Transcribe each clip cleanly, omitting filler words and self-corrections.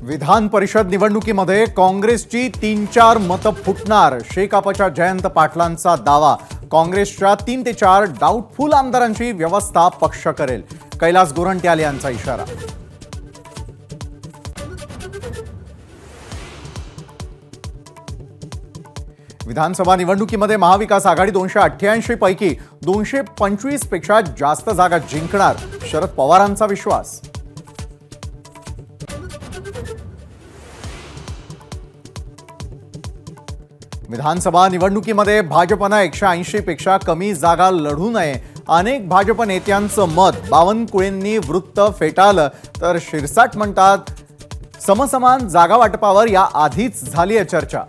विधान परिषद निवडणुकीमध्ये काँग्रेसची 3-4 मतं फुटणार, शेकापच्या जयंत पाटलांचा दावा। काँग्रेसच्या 3 ते 4 डाऊटफुल आमदारांची व्यवस्था पक्ष करेल, कैलास गोरंट्याल यांचा इशारा। विधानसभा निवडणुकीमध्ये महाविकास आघाडी 288 पैकी 225 पेक्षा जास्त जागा जिंकणार, शरद पवारांचा विश्वास। विधानसभा निवडणुकीमध्ये भाजपने 180 पेक्षा कमी जागा लढू नये, अनेक भाजप नेत्यांचं मत। बावनकुळेंनी वृत्त फेटाळलं तर शिरसाट म्हणतात समसमान जागा वाटपावर या आधीच झाली आहे चर्चा।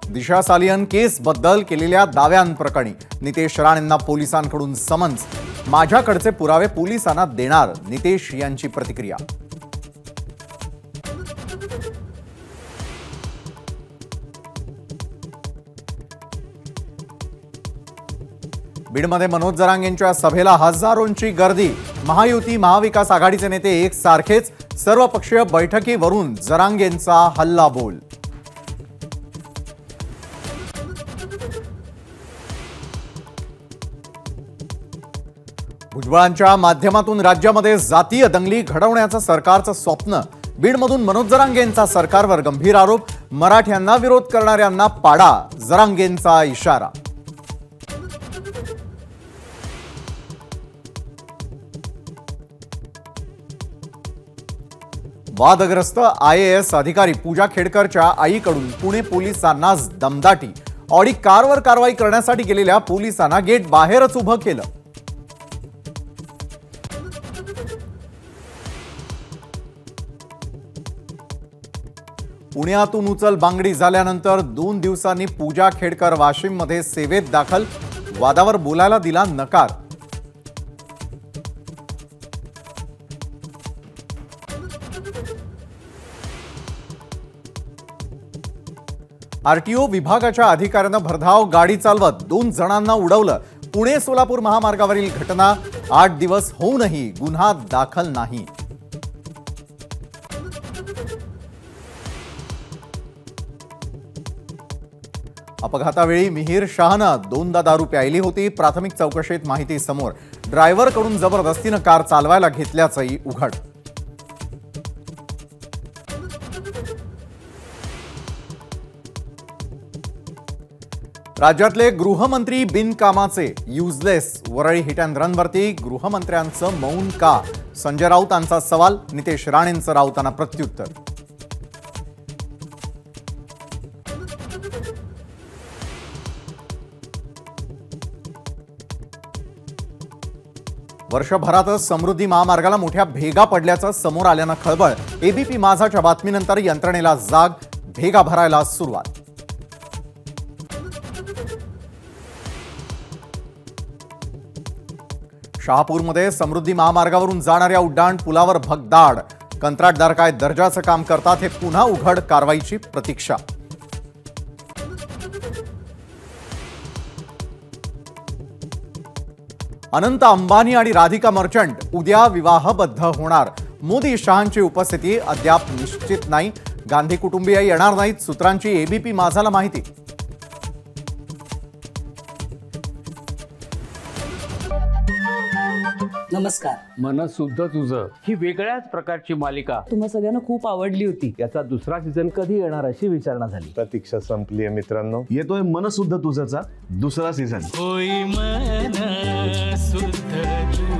दिशा सालियन केस बद्दल केलेल्या दाव्यांप्रकरणी नितेश राणेंना पोलिसांकडून समन्स, माझ्याकडचे पुरावे पोलिसांना देणार, नितेश यांची प्रतिक्रिया। बीडमध्ये मनोज जरांगेंच्या सभेला हजारोंची गर्दी। महायुती महाविकास आघाडीचे नेते एकसारखेच, सर्वपक्षीय बैठकीवरून जरांगेंचा हल्लाबोल। भुजबळांच्या माध्यमातून राज्यामध्ये जातीय दंगली घडवण्याचं सरकारचं स्वप्न। बीडमधून मनोज जरांगेंचा सरकारवर गंभीर आरोप, मराठ्यांना विरोध करणाऱ्यांना पाडा, जरांगेंचा इशारा। वादग्रस्त IAS अधिकारी पूजा खेडकरच्या आईकडून पुणे पोलिसांना दमदाटी। ऑडी कारवर कारवाई करण्यासाठी गेलेल्या पोलिसांना गेट बाहेरच उभं केलं। पुण्यातून उचल बांगडी झाल्यानंतर 2 दिवसांनी पूजा खेडकर वाशिममध्ये सेवेत दाखल, वादावर बोलायला दिला नकार। RTO विभागाच्या अधिकाऱ्यानं भरधाव गाडी चालवत 2 जणांना उडवलं। पुणे सोलापूर महामार्गावरील घटना, 8 दिवस होऊनही गुन्हा दाखल नाही। अपघातावेळी मिहीर शाहनं 2दा दारू प्यायली होती, प्राथमिक चौकशीत माहिती समोर। ड्रायव्हरकडून जबरदस्तीनं कार चालवायला घेतल्याचंही उघड। राज्यातले गृहमंत्री बिनकामाचे, युजलेस। वरळी हिट अँड रनवरती गृहमंत्र्यांचं मौन का, संजय राऊतांचा सवाल, नितेश राणेंचं राऊतांना प्रत्युत्तर। वर्षभरातच समृद्धी महामार्गाला मोठ्या भेगा पडल्याचं समोर आल्यानं खळबळ। ABP माझाच्या बातमीनंतर यंत्रणेला जाग, भेगा भरायला सुरुवात। शहापूरमध्ये समृद्धी महामार्गावरून जाणाऱ्या उड्डाण पुलावर भगदाड। कंत्राटदार काय दर्जाचं काम करतात हे पुन्हा उघड, कारवाईची प्रतीक्षा। अनंत अंबानी आणि राधिका मर्चंट उद्या विवाहबद्ध होणार। मोदी शहांची उपस्थिती अद्याप निश्चित नाही, गांधी कुटुंबीय येणार नाहीत, सूत्रांची ABP माझाला माहिती। नमस्कार। मन शुद्ध तुझं ही वेगळ्याच प्रकारची मालिका तुम्हा सगळ्यांना खूप आवडली होती। याचा दुसरा सीझन कधी येणार अशी विचारणा झाली। प्रतीक्षा संपली आहे मित्रांनो, येतोय मन शुद्ध तुझंचा दुसरा सीझन। होई मन शुद्ध